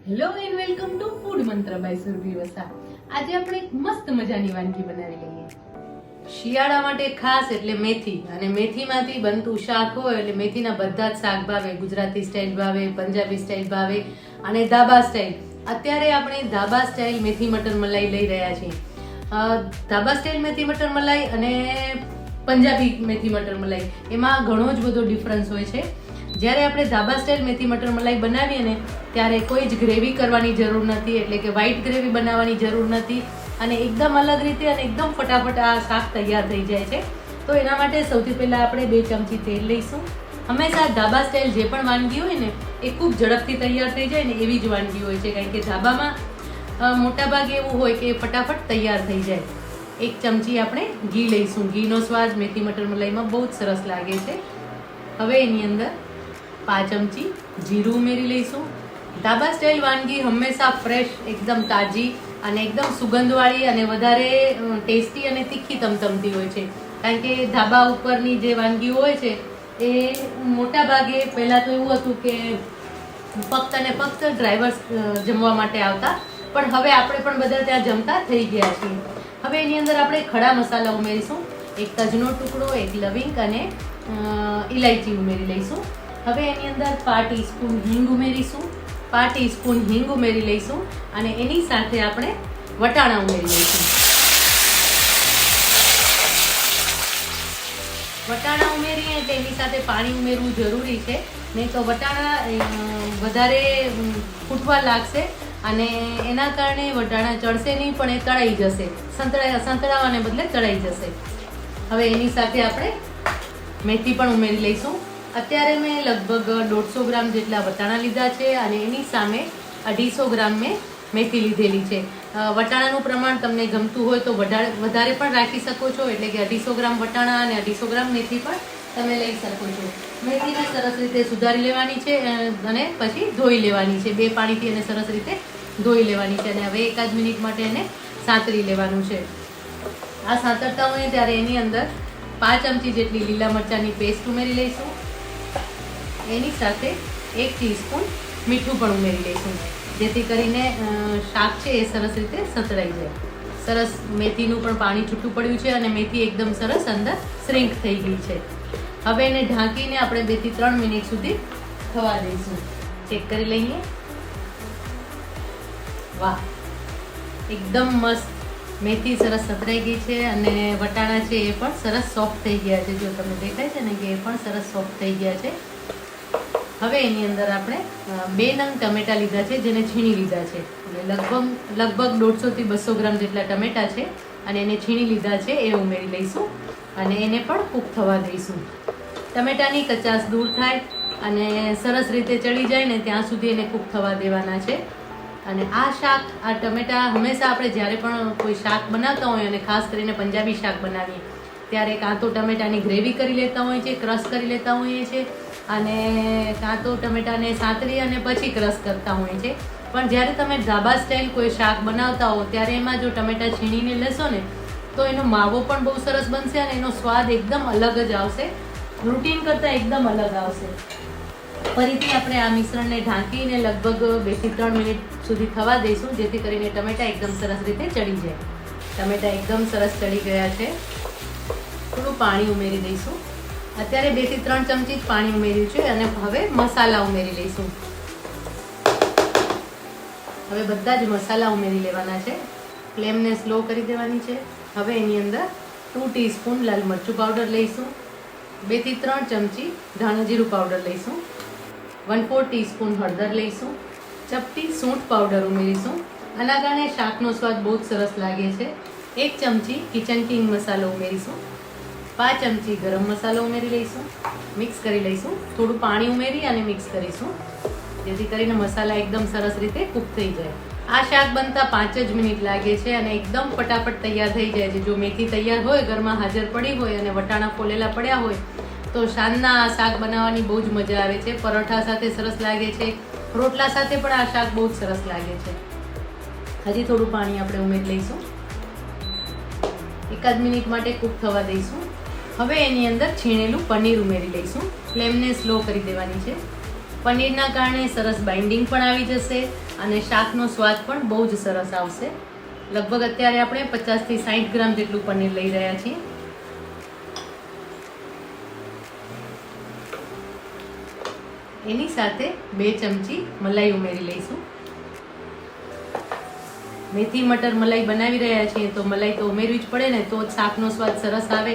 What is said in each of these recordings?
Hello and welcome to food મંત્ર by Surabhi Vasa. આજે આપણે એક મસ્ત મજાની વાનગી બનાવી લઈએ. શિયાળા માટે ખાસ એટલે મેથી, અને મેથીમાંથી બનતું શાક હોય એટલે મેથીના બધા જ શાક ભાવે. ગુજરાતી સ્ટાઇલ ભાવે, પંજાબી સ્ટાઇલ ભાવે અને ધાબા સ્ટાઇલ. અત્યારે આપણે ધાબા સ્ટાઇલ મેથી મટર મલાઈ લઈ રહ્યા છીએ. ધાબા સ્ટાઇલ મેથી મટર મલાઈ અને પંજાબી મેથી મટર મલાઈ એમાં ઘણો જ બધો ડિફરન્સ હોય છે. જ્યારે આપણે ધાબા સ્ટાઇલ મેથી મટર મલાઈ બનાવીએ ને ત્યારે કોઈ જ ગ્રેવી કરવાની જરૂર નથી, એટલે કે વ્હાઈટ ગ્રેવી બનાવવાની જરૂર નથી, અને એકદમ અલગ રીતે અને એકદમ ફટાફટ આ શાક તૈયાર થઈ જાય છે. તો એના માટે સૌથી પહેલાં આપણે 2 ચમચી તેલ લઈશું. હંમેશા ધાબા સ્ટાઇલ જે પણ વાનગી હોય ને એ ખૂબ ઝડપથી તૈયાર થઈ જાય ને એવી જ વાનગી હોય છે, કારણ કે ધાબામાં મોટાભાગે એવું હોય કે ફટાફટ તૈયાર થઈ જાય. 1 ચમચી આપણે ઘી લઈશું. ઘીનો સ્વાદ મેથી મટર મલાઈમાં બહુ જ સરસ લાગે છે. હવે એની અંદર 5 ચમચી જીરું ઉમેરી લઈશું. ધાબા સ્ટાઇલ વાનગી હંમેશા ફ્રેશ, એકદમ તાજી અને એકદમ સુગંધવાળી અને વધારે ટેસ્ટી અને તીખી તમતમતી હોય છે, કારણ કે ધાબા ઉપરની જે વાનગીઓ હોય છે એ મોટા ભાગે પહેલાં તો એવું હતું કે ફક્ત અને ફક્ત ડ્રાઈવર્સ જમવા માટે આવતા, પણ હવે આપણે પણ બધા ત્યાં જમતા થઈ ગયા છીએ. હવે એની અંદર આપણે ખડા મસાલા ઉમેરીશું. 1 તજનો ટુકડો, 1 લવિંગ અને ઇલાયચી ઉમેરી લઈશું. હવે એની અંદર 5 ટીસ્પૂન હિંગ ઉમેરીશું. 5 ટીસ્પૂન હિંગ ઉમેરી લઈશું અને એની સાથે આપણે વટાણા ઉમેરી લઈશું. વટાણા ઉમેરીએ એટલે એની સાથે પાણી ઉમેરવું જરૂરી છે, નહીં તો વટાણા વધારે ફૂટવા લાગશે અને એના કારણે વટાણા ચડશે નહીં, પણ એ તળાઈ જશે, સંતળાવાને બદલે તળાઈ જશે. હવે એની સાથે આપણે મેથી પણ ઉમેરી લઈશું. અત્યારે મેં લગભગ 150 ગ્રામ જેટલા વટાણા લીધા છે અને એની સામે 250 ગ્રામ મેં મેથી લીધેલી છે. વટાણાનું પ્રમાણ તમને ગમતું હોય તો વધારે પણ રાખી શકો છો, એટલે કે 250 ગ્રામ વટાણા અને 250 ગ્રામ મેથી પણ તમે લઈ શકો છો. મેથીને સરસ રીતે સુધારી લેવાની છે અને પછી ધોઈ લેવાની છે. 2 પાણીથી એને સરસ રીતે ધોઈ લેવાની છે અને હવે 1 મિનિટ માટે એને સાંતળી લેવાનું છે. આ સાંતળતા હોય ત્યારે એની અંદર 5 ચમચી જેટલી લીલા મરચાંની પેસ્ટ ઉમેરી લઈશું. એની સાથે 1 ટીસ્પૂન મીઠું પણ ઉમેરી લઈશું, જેથી કરીને શાક છે એ સરસ રીતે સતળાઈ જાય. સરસ મેથીનું પણ પાણી છૂટું પડ્યું છે અને મેથી એકદમ સરસ અંદર શ્રિંક થઈ ગઈ છે. હવે એને ઢાંકીને આપણે 2 થી 3 મિનિટ સુધી થવા દઈશું. ચેક કરી લઈએ. વાહ, એકદમ મસ્ત મેથી સરસ સતરાઈ ગઈ છે અને વટાણા છે એ પણ સરસ સોફ્ટ થઈ ગયા છે. જો તમને દેખાય છે ને કે એ પણ સરસ સોફ્ટ થઈ ગયા છે. હવે એની અંદર આપણે 2 નંગ ટમેટા લીધા છે, જેને છીણી લીધા છે. લગભગ 150 થી 200 ગ્રામ જેટલા ટમેટા છે અને એને છીણી લીધા છે, એ ઉમેરી લઈશું અને એને પણ કૂક થવા દઈશું. ટમેટાની કચાશ દૂર થાય અને સરસ રીતે ચડી જાય ને ત્યાં સુધી એને કૂક થવા દેવાના છે. અને આ શાક, આ ટમેટા હંમેશા આપણે જ્યારે પણ કોઈ શાક બનાવતા હોય, અને ખાસ કરીને પંજાબી શાક બનાવીએ ત્યારે કાં તો ટમેટાની ગ્રેવી કરી લેતા હોય છે, ક્રશ કરી લેતા હોઈએ છીએ, અને કાં તો ટમેટાને સાંતળી અને પછી ક્રશ કરતા હોય છે. પણ જ્યારે તમે ધાબા સ્ટાઇલ કોઈ શાક બનાવતા હો ત્યારે એમાં જો ટમેટા છીણીને લેશો ને તો એનો માવો પણ બહુ સરસ બનશે અને એનો સ્વાદ એકદમ અલગ જ આવશે, રૂટીન કરતાં એકદમ અલગ આવશે. ફરીથી આપણે આ મિશ્રણને ઢાંકીને લગભગ 2 થી 3 મિનિટ સુધી થવા દઈશું, જેથી કરીને ટમેટા એકદમ સરસ રીતે ચડી જાય. ટમેટા એકદમ સરસ ચડી ગયા છે. થોડું પાણી ઉમેરી દઈશું. અત્યારે 2 થી 3 ચમચી જ પાણી ઉમેર્યું છે અને હવે મસાલા ઉમેરી લઈશું. હવે બધા જ મસાલા ઉમેરી લેવાના છે. ફ્લેમને સ્લો કરી દેવાની છે. હવે એની અંદર 2 ટીસ્પૂન લાલ મરચું પાવડર લઈશું. 2 થી 3 ચમચી ધાણા જીરું પાવડર લઈશું. 1/4 ટીસ્પૂન હળદર લઈશું. ચપટી સૂંઠ પાવડર ઉમેરીશું. આના કારણે શાકનો સ્વાદ બહુ જ સરસ લાગે છે. 1 ચમચી કિચન કિંગ મસાલો ઉમેરીશું. 5 ચમચી ગરમ મસાલો ઉમેરી લઈશું. મિક્સ કરી લઈશું. થોડું પાણી ઉમેરી અને મિક્સ કરીશું, જેથી કરીને મસાલા એકદમ સરસ રીતે કૂક થઈ જાય. આ શાક બનતા 5 જ મિનિટ લાગે છે અને એકદમ ફટાફટ તૈયાર થઈ જાય છે. જો મેથી તૈયાર હોય, ઘરમાં હાજર પડી હોય અને વટાણા ફોલેલા પડ્યા હોય તો સાંજના આ શાક બનાવવાની બહુ જ મજા આવે છે. પરોઠા સાથે સરસ લાગે છે, રોટલા સાથે પણ આ શાક બહુ જ સરસ લાગે છે. હજી થોડું પાણી આપણે ઉમેરી લઈશું. 1 મિનિટ માટે કૂક થવા દઈશું. હવે એની અંદર છીણેલું પનીર ઉમેરી લઈશું. ફ્લેમને સ્લો કરી દેવાની છે. પનીરના કારણે સરસ બાઇન્ડિંગ પણ આવી જશે અને શાકનો સ્વાદ પણ બહુ જ સરસ આવશે. લગભગ અત્યારે આપણે 50 થી 60 ગ્રામ જેટલું પનીર લઈ રહ્યા છીએ. એની સાથે 2 ચમચી મલાઈ ઉમેરી લઈશું. મેથી મટર મલાઈ બનાવી રહ્યા છીએ તો મલાઈ તો ઉમેરવી જ પડે ને, તો જ શાકનો સ્વાદ સરસ આવે.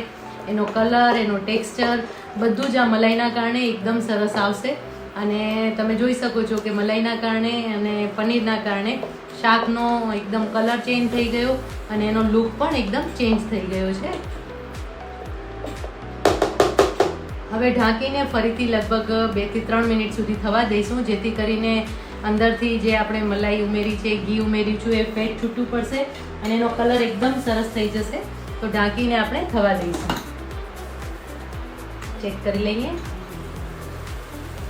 એનો કલર, એનો ટેક્સચર બધું જ આ મલાઈના કારણે એકદમ સરસ આવશે. અને તમે જોઈ શકો છો કે મલાઈના કારણે અને પનીરના કારણે શાકનો એકદમ કલર ચેન્જ થઈ ગયો અને એનો લુક પણ એકદમ ચેન્જ થઈ ગયો છે. હવે ઢાંકીને ફરીથી લગભગ 2 થી 3 મિનિટ સુધી થવા દઈશું, જેથી કરીને અંદરથી જે આપણે મલાઈ ઉમેરી છે, ઘી ઉમેર્યું છે, એ ફેટ છૂટું પડશે અને એનો કલર એકદમ સરસ થઈ જશે. તો ઢાંકીને આપણે થવા દઈશું. ચેક કરી લઈએ.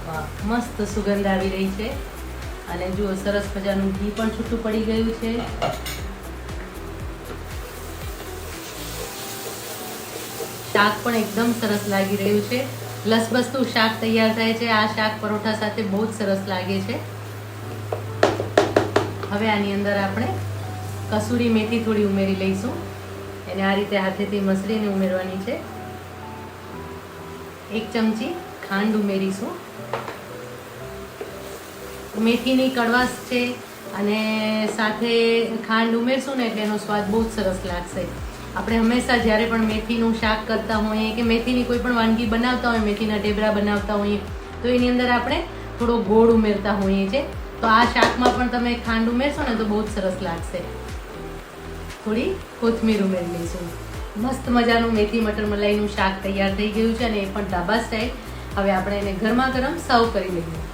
વાહ, મસ્ત સુગંધ આવી રહી છે અને જુઓ સરસ મજાનું ઘી પણ છૂટું પડી ગયું છે. શાક પણ એકદમ સરસ લાગી રહ્યું છે. લસબસતું શાક તૈયાર થાય છે. આ શાક પરોઠા સાથે બહુ જ સરસ લાગે છે. હવે આની અંદર આપણે કસૂરી મેથી થોડી ઉમેરી લઈશું. એને આ રીતે હાથેથી મસળીને ઉમેરવાની છે. 1 ચમચી ખાંડ ઉમેરીશું. મેથીની કડવાશ છે અને સાથે ખાંડ ઉમેરશું ને એટલે એનો સ્વાદ બહુ જ સરસ લાગશે. આપણે હંમેશા જ્યારે પણ મેથીનું શાક કરતા હોઈએ કે મેથીની કોઈ પણ વાનગી બનાવતા હોય, મેથીના ઢેબરા બનાવતા હોઈએ તો એની અંદર આપણે થોડો ગોળ ઉમેરતા હોઈએ છીએ. તો આ શાકમાં પણ તમે ખાંડ ઉમેરશો ને તો બહુ જ સરસ લાગશે. થોડી કોથમીર ઉમેરી લઈશું. મસ્ત મજાનું મેથી મટર મલાઈનું શાક તૈયાર થઈ ગયું છે અને એ પણ ઢાબા સ્ટાઈલ. હવે આપણે એને ગરમા ગરમ સર્વ કરી લઈએ.